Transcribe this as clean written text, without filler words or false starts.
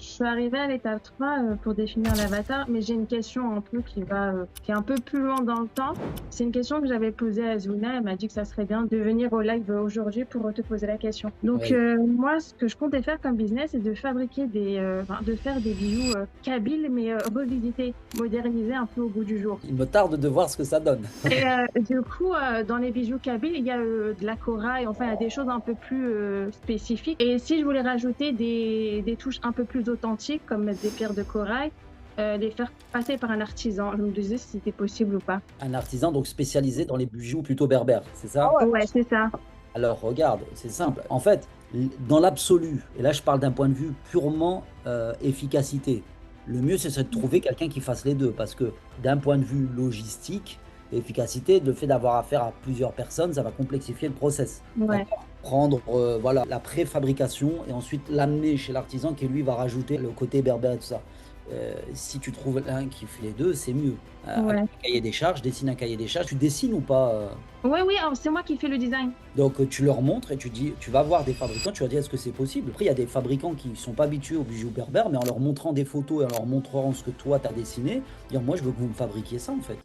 Je suis arrivée à l'étape 3 pour définir l'avatar, mais j'ai une question un peu qui est un peu plus loin dans le temps. C'est une question que j'avais posée à Zuna. Elle m'a dit que ça serait bien de venir au live aujourd'hui pour te poser la question. Donc, Oui. moi, ce que je comptais faire comme business, c'est de fabriquer de faire des bijoux kabyles, mais revisités, modernisés un peu au goût du jour. Il me tarde de voir ce que ça donne. Et du coup, dans les bijoux kabyles, il y a de la corail, enfin, il y a des choses un peu plus spécifiques. Et si je voulais rajouter des touches un peu plus authentiques, comme mettre des pierres de corail, les faire passer par un artisan, je me disais si c'était possible ou pas. Un artisan donc spécialisé dans les bijoux plutôt berbères, c'est ça? Ouais, c'est ça. Alors regarde, c'est simple. En fait, dans l'absolu, et là je parle d'un point de vue purement efficacité, le mieux c'est de trouver quelqu'un qui fasse les deux, parce que d'un point de vue logistique et efficacité, le fait d'avoir affaire à plusieurs personnes, ça va complexifier le process. Ouais. D'accord. Prendre voilà, la préfabrication et ensuite l'amener chez l'artisan qui lui va rajouter le côté berbère et tout ça. Si tu trouves un qui fait les deux, c'est mieux. Avec Ouais. un cahier des charges, dessine un cahier des charges. Tu dessines ou pas Ouais, oui, alors c'est moi qui fais le design. donc tu leur montres et tu dis, tu vas voir des fabricants, tu vas dire est-ce que c'est possible? Après, il y a des fabricants qui ne sont pas habitués aux bijoux berbères, mais en leur montrant des photos et en leur montrant ce que toi tu as dessiné, dire moi je veux que vous me fabriquiez ça en fait.